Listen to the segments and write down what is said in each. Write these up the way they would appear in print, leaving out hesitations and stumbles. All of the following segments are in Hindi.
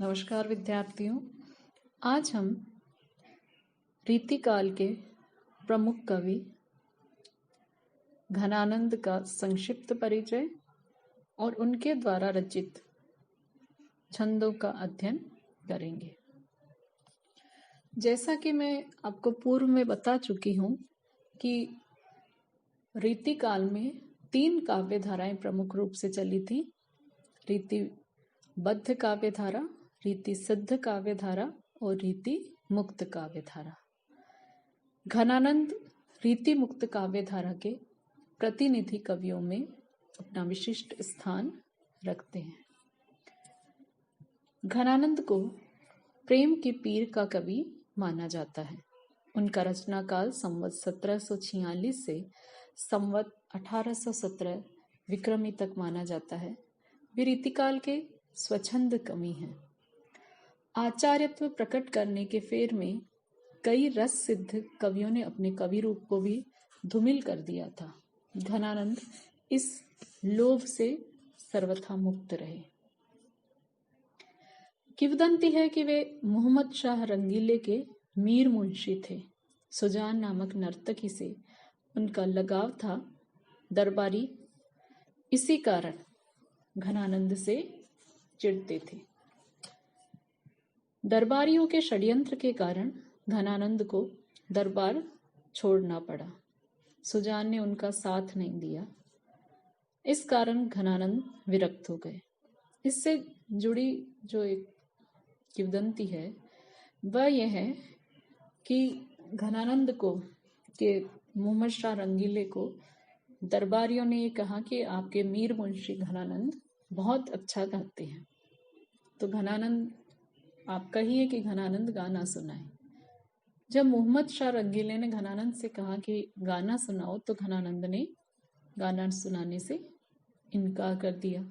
नमस्कार विद्यार्थियों। आज हम रीतिकाल के प्रमुख कवि घनानंद का संक्षिप्त परिचय और उनके द्वारा रचित छंदों का अध्ययन करेंगे। जैसा कि मैं आपको पूर्व में बता चुकी हूँ कि रीतिकाल में 3 काव्य धाराएं प्रमुख रूप से चली थी। रीतिबद्ध काव्य धारा, रीति सिद्ध काव्य धारा और रीति मुक्त काव्य धारा। घनानंद रीति मुक्त काव्य धारा के प्रतिनिधि कवियों में अपना विशिष्ट स्थान रखते हैं। घनानंद को प्रेम के पीर का कवि माना जाता है। उनका रचना काल संवत 1746 से संवत 1817 विक्रमी तक माना जाता है। वे रीतिकाल के स्वच्छंद कवि हैं। आचार्यत्व प्रकट करने के फेर में कई रस सिद्ध कवियों ने अपने कवि रूप को भी धूमिल कर दिया था। घनानंद इस लोभ से सर्वथा मुक्त रहे। किंवदंती है कि वे मोहम्मद शाह रंगीले के मीर मुंशी थे। सुजान नामक नर्तकी से उनका लगाव था। दरबारी इसी कारण घनानंद से चिढ़ते थे। दरबारियों के षड्यंत्र के कारण घनानंद को दरबार छोड़ना पड़ा। सुजान ने उनका साथ नहीं दिया। इस कारण घनानंद विरक्त हो गए। इससे जुड़ी जो एक किंवदंती है वह यह है कि घनानंद को के मोहम्मद शाह रंगीले को दरबारियों ने ये कहा कि आपके मीर मुंशी घनानंद बहुत अच्छा गाते हैं, तो घनानंद आप कहिए कि घनानंद गाना सुनाए। जब मोहम्मद शाह रंगीले ने घनानंद से कहा कि गाना सुनाओ, तो घनानंद ने गाना सुनाने से इनकार कर दिया।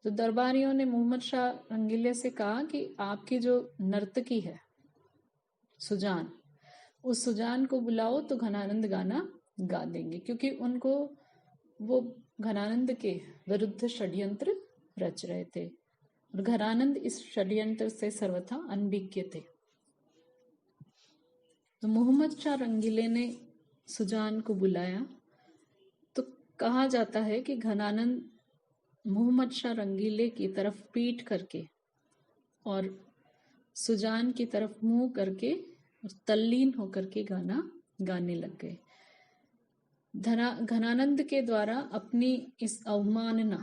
तो दरबारियों ने मोहम्मद शाह रंगीले से कहा कि आपकी जो नर्तकी है सुजान, उस सुजान को बुलाओ तो घनानंद गाना गा देंगे, क्योंकि उनको वो घनानंद के विरुद्ध षड्यंत्र रच रहे थे और घनानंद इस षड्यंत्र से सर्वथा अनभिज्ञ थे। तो मोहम्मद शाह रंगीले ने सुजान को बुलाया। तो कहा जाता है कि घनानंद मोहम्मद शाह रंगीले की तरफ पीठ करके और सुजान की तरफ मुंह करके तल्लीन होकर के गाना गाने लग गए। घनानंद के द्वारा अपनी इस अवमानना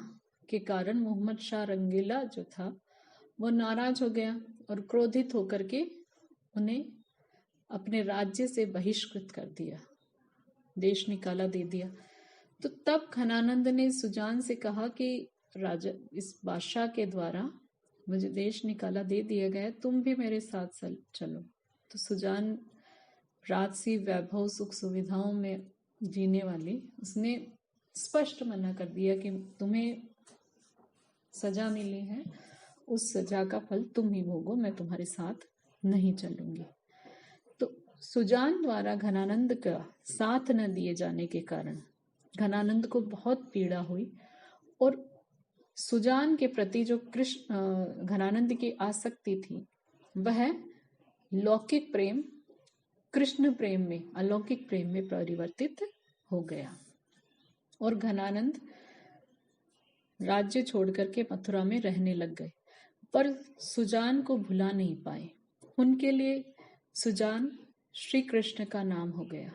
के कारण मोहम्मद शाह रंगीला जो था वो नाराज हो गया और क्रोधित होकर के उन्हें अपने राज्य से बहिष्कृत कर दिया, देश निकाला दे दिया। तो तब घनानंद ने सुजान से कहा कि राजा, इस बादशाह के द्वारा मुझे देश निकाला दे दिया गया, तुम भी मेरे साथ चलो। तो सुजान राजसी वैभव सुख सुविधाओं में जीने वाली, उसने स्पष्ट मना कर दिया कि तुम्हें सजा मिली है, उस सजा का फल तुम ही भोगो, मैं तुम्हारे साथ नहीं चलूंगी। तो सुजान द्वारा घनानंद का साथ न दिए जाने के कारण घनानंद को बहुत पीड़ा हुई और सुजान के प्रति जो घनानंद की आसक्ति थी वह लौकिक प्रेम कृष्ण प्रेम में, अलौकिक प्रेम में परिवर्तित हो गया और घनानंद राज्य छोड़ करके मथुरा में रहने लग गए, पर सुजान को भुला नहीं पाए। उनके लिए सुजान श्री कृष्ण का नाम हो गया।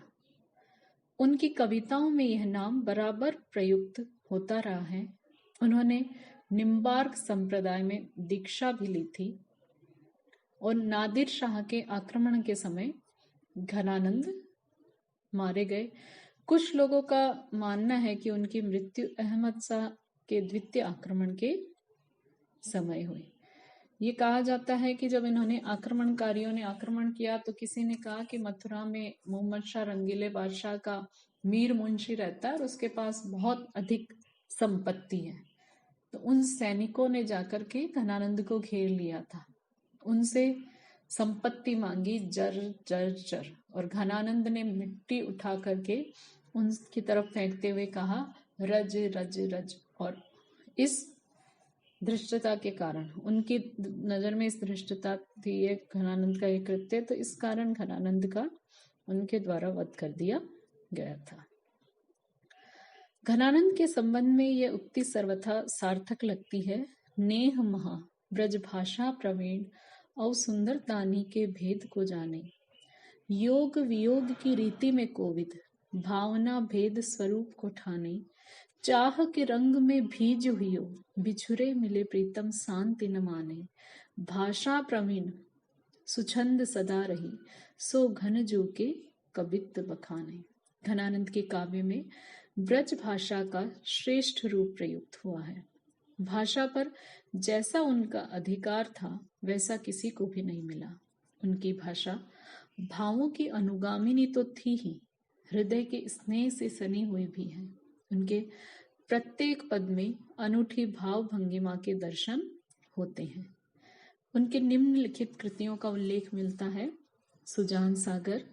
उनकी कविताओं में यह नाम बराबर प्रयुक्त होता रहा है। उन्होंने निम्बार्क संप्रदाय में दीक्षा भी ली थी और नादिर शाह के आक्रमण के समय घनानंद मारे गए। कुछ लोगों का मानना है कि उनकी मृत्यु अहमद शाह के द्वितीय आक्रमण के समय हुई। ये कहा जाता है कि जब इन्होंने आक्रमणकारियों ने आक्रमण किया तो किसी ने कहा कि मथुरा में मोहम्मद शाह रंगीले बादशाह का मीर मुंशी रहता है और उसके पास बहुत अधिक संपत्ति है। तो उन सैनिकों ने जाकर के घनानंद को घेर लिया था, उनसे संपत्ति मांगी जर जर जर, और घनानंद ने मिट्टी उठा करके उनकी तरफ फेंकते हुए कहा रज रज रज, और इस धृष्टता के कारण, उनकी नजर में इस धृष्टता थी ये घनानंद का ये कृत्य, तो इस कारण घनानंद का उनके द्वारा वध कर दिया गया था। घनानंद के संबंध में यह उक्ति सर्वथा सार्थक लगती है। नेह महा ब्रज भाषा प्रवीण और सुंदर दानी के भेद को जाने, योग वियोग की रीति में कोविद, भावना भेद स्वरूप को ठाने, चाह के रंग में भीज हुई बिछुरे मिले प्रीतम शांति न माने, भाषा प्रवीण सुछंद सदा रही, सो घन जो के कवित्त बखाने। घनानंद के काव्य में ब्रज भाषा का श्रेष्ठ रूप प्रयुक्त हुआ है। भाषा पर जैसा उनका अधिकार था वैसा किसी को भी नहीं मिला। उनकी भाषा भावों की अनुगामिनी तो थी ही, हृदय के स्नेह से सनी हुई भी है। उनके प्रत्येक पद में अनूठी भाव भंगिमा के दर्शन होते हैं। उनके निम्नलिखित कृतियों का उल्लेख मिलता है: सुजान सागर,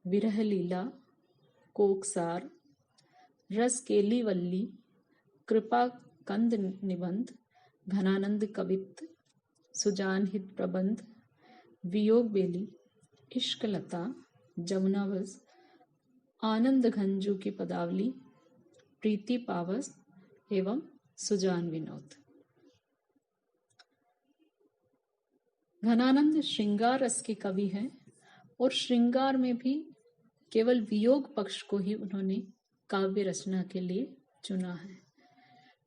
विरह लीला, कोकसार, रस केली वल्ली, कृपा कंद निबंध, घनानंद कवित्त, सुजान हित प्रबंध, वियोग बेली, इश्क लता, जमुनावस, आनंद घंजू की पदावली, प्रीति पावस एवं सुजान विनोद। घनानंद श्रृंगार रस के कवि हैं और श्रृंगार में भी केवल वियोग पक्ष को ही उन्होंने काव्य रचना के लिए चुना है।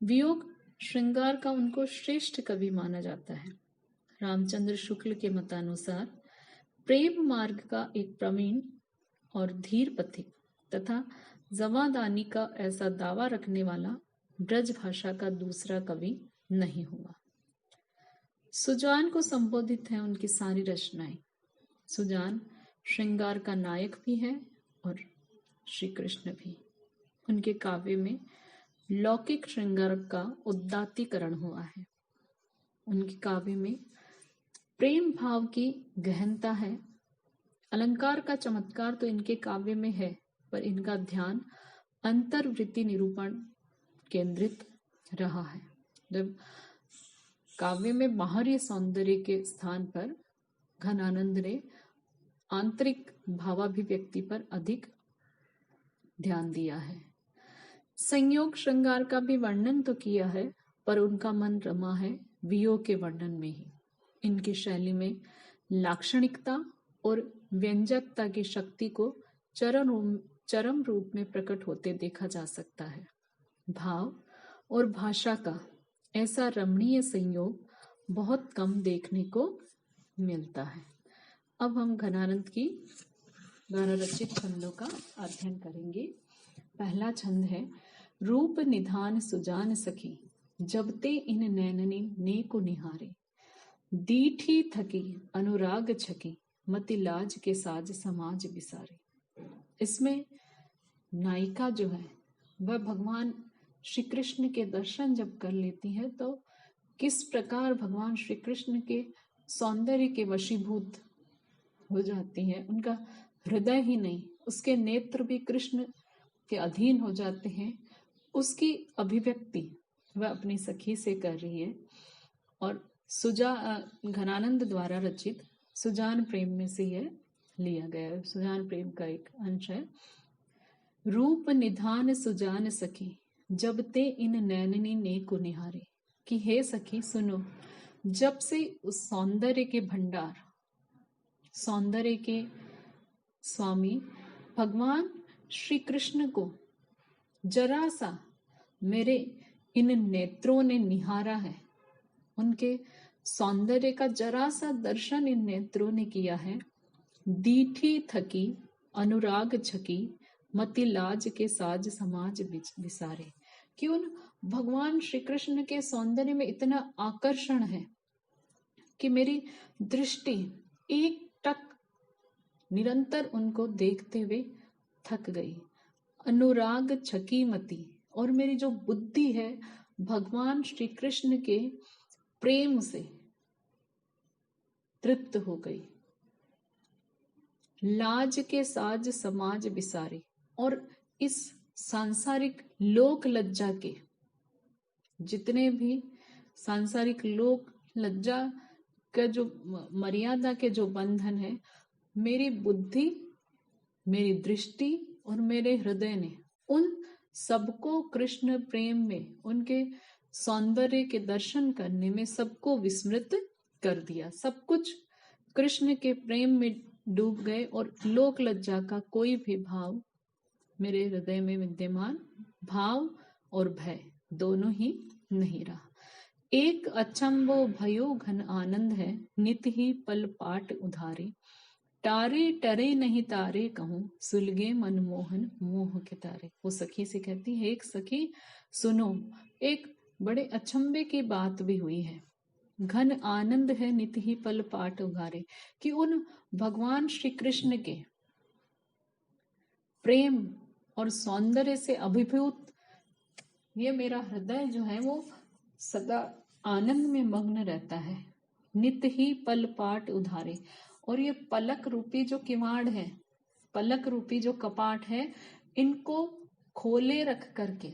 वियोग श्रृंगार का उनको श्रेष्ठ कवि माना जाता है। रामचंद्र शुक्ल के मतानुसार प्रेम मार्ग का एक प्रवीण और धीर पथिक तथा जमादानी का ऐसा दावा रखने वाला ब्रज भाषा का दूसरा कवि नहीं हुआ। सुजान को संबोधित है उनकी सारी रचनाएं। सुजान श्रृंगार का नायक भी है और श्री कृष्ण भी। उनके काव्य में लौकिक श्रृंगार का उदात्तीकरण हुआ है। उनके काव्य में प्रेम भाव की गहनता है। अलंकार का चमत्कार तो इनके काव्य में है, पर इनका ध्यान अंतर्वृत्ति निरूपण केंद्रित रहा है। जब काव्य में बाहरी सौंदर्य के स्थान पर घनानंद ने आंतरिक भावाभिव्यक्ति पर अधिक ध्यान दिया है। संयोग श्रृंगार का भी वर्णन तो किया है, पर उनका मन रमा है वियोग के वर्णन में ही। इनकी शैली में लाक्षणिकता और व्यंजकता की शक्ति को चरम रूप में प्रकट होते देखा जा सकता है। भाव और भाषा का ऐसा रमणीय संयोग बहुत कम देखने को मिलता है। अब हम घनानंद की द्वारा रचित छंदों का अध्ययन करेंगे। पहला छंद है: रूप निधान सुजान सखी, जब ते इन नैननी ने को निहारे, दीठी थकी अनुराग छकी, मति लाज के साज समाज बिसारे। इसमें नायिका जो है वह भगवान श्री कृष्ण के दर्शन जब कर लेती है तो किस प्रकार भगवान श्री कृष्ण के सौंदर्य के वशीभूत हो जाती है। उनका हृदय ही नहीं, उसके नेत्र भी कृष्ण के अधीन हो जाते हैं। उसकी अभिव्यक्ति वह अपनी सखी से कर रही है। और घनानंद द्वारा रचित सुजान प्रेम में से यह लिया गया है। सुजान प्रेम का एक अंश है: रूप निधान सुजान सखी, जब ते इन नैननी ने को निहारे। कि हे सखी सुनो, जब से उस सौंदर्य के भंडार, सौंदर्य के स्वामी भगवान श्री कृष्ण को जरा सा मेरे इन नेत्रों ने निहारा है, उनके सौंदर्य का जरा सा दर्शन इन नेत्रों ने किया है, दीठी थकी अनुराग छकी, मति लाज के साज समाज बिसारे। कि उन भगवान श्री कृष्ण के सौंदर्य में इतना आकर्षण है कि मेरी दृष्टि एक टक निरंतर उनको देखते हुए थक गई। अनुराग छकी मति, और मेरी जो बुद्धि है भगवान श्री कृष्ण के प्रेम से तृप्त हो गई। लाज के साज समाज बिसारे, और इस सांसारिक लोक लज्जा के जितने भी सांसारिक लोक लज्जा का जो मर्यादा के जो बंधन है, मेरी बुद्धि, मेरी दृष्टि और मेरे हृदय ने उन सबको कृष्ण प्रेम में, उनके सौंदर्य के दर्शन करने में सबको विस्मृत कर दिया। सब कुछ कृष्ण के प्रेम में डूब गए और लोक लज्जा का कोई भी भाव मेरे हृदय में विद्यमान, भाव और भय दोनों ही नहीं रहा। एक अचंबो भयो घन आनंद है, नित ही पल पाट उधारे, तारे टरे नहीं तारे कहूं, सुलगे मनमोहन मोह के तारे। वो सखी से कहती है, एक सखी सुनो, एक बड़े अचंबे की बात भी हुई है। घन आनंद है नित ही पल पाट उगारे, कि उन भगवान श्री कृष्ण के प्रेम और सौंदर्य से अभिभूत ये मेरा हृदय जो है वो सदा आनंद में मग्न रहता है। नित ही पल पाट उधारे, और ये पलक रूपी जो किवाड़ है, पलक रूपी जो कपाट है, इनको खोले रख करके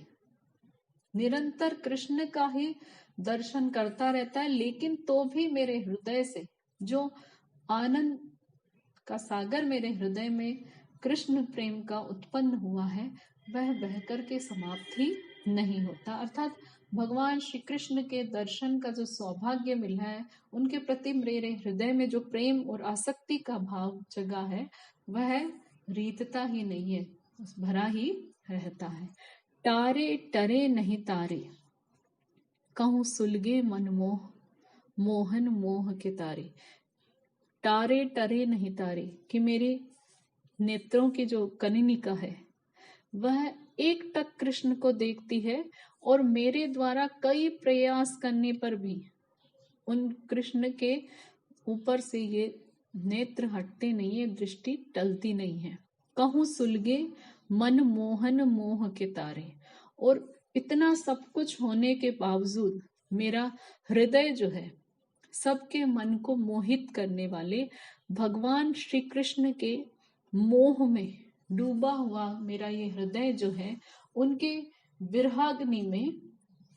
निरंतर कृष्ण का ही दर्शन करता रहता है। लेकिन तो भी मेरे हृदय से जो आनंद का सागर मेरे हृदय में कृष्ण प्रेम का उत्पन्न हुआ है, वह बहकर के समाप्त ही नहीं होता। अर्थात भगवान श्री कृष्ण के दर्शन का जो सौभाग्य मिला है, उनके प्रति मेरे हृदय में जो प्रेम और आसक्ति का भाव जगा है, वह रीतता ही नहीं है, भरा ही रहता है। तारे टरे नहीं तारे कहूं, सुलगे मनमोह मोहन मोह के तारे। तारे टरे नहीं तारे, कि मेरे नेत्रों की जो कनिनिका है वह एक टक कृष्ण को देखती है, और मेरे द्वारा कई प्रयास करने पर भी उन कृष्ण के ऊपर से ये नेत्र हटते नहीं है, दृष्टि टलती नहीं है। कहूं सुलगे मन मोहन मोह के तारे, और इतना सब कुछ होने के बावजूद मेरा हृदय जो है, सबके मन को मोहित करने वाले भगवान श्री कृष्ण के मोह में डूबा हुआ मेरा ये हृदय जो है, उनके विरहाग्नि में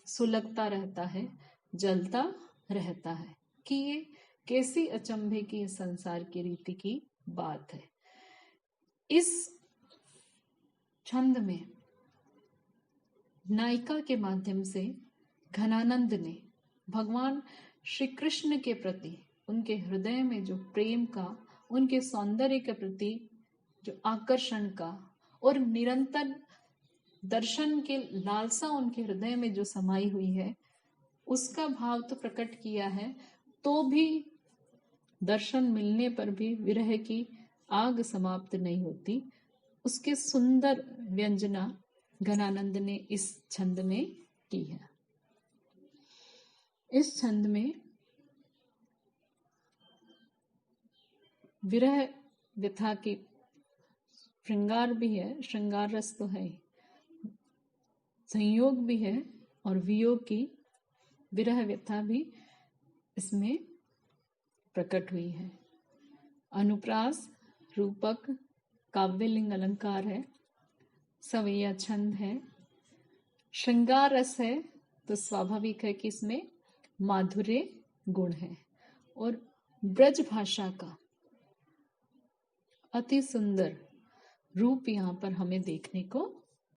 सुलगता रहता है, जलता रहता है। कि ये कैसी अचंभे की संसार की रीति की बात है। इस छंद में नायिका के माध्यम से घनानंद ने भगवान श्री कृष्ण के प्रति उनके हृदय में जो प्रेम का, उनके सौंदर्य के प्रति जो आकर्षण का और निरंतर दर्शन के लालसा उनके हृदय में जो समाई हुई है, उसका भाव तो प्रकट किया है। तो भी दर्शन मिलने पर भी विरह की आग समाप्त नहीं होती। उसके सुंदर व्यंजना घनानंद ने इस छंद में की है। इस छंद में विरह व्यथा की श्रृंगार भी है, श्रृंगार रस तो है, संयोग भी है, और वियोग की विरह व्यथा भी इसमें प्रकट हुई है। अनुप्रास, रूपक, काव्यलिंग अलंकार है, सवैया छंद है, श्रृंगार रस है, तो स्वाभाविक है कि इसमें माधुर्य गुण है, और ब्रज भाषा का अति सुंदर रूप यहाँ पर हमें देखने को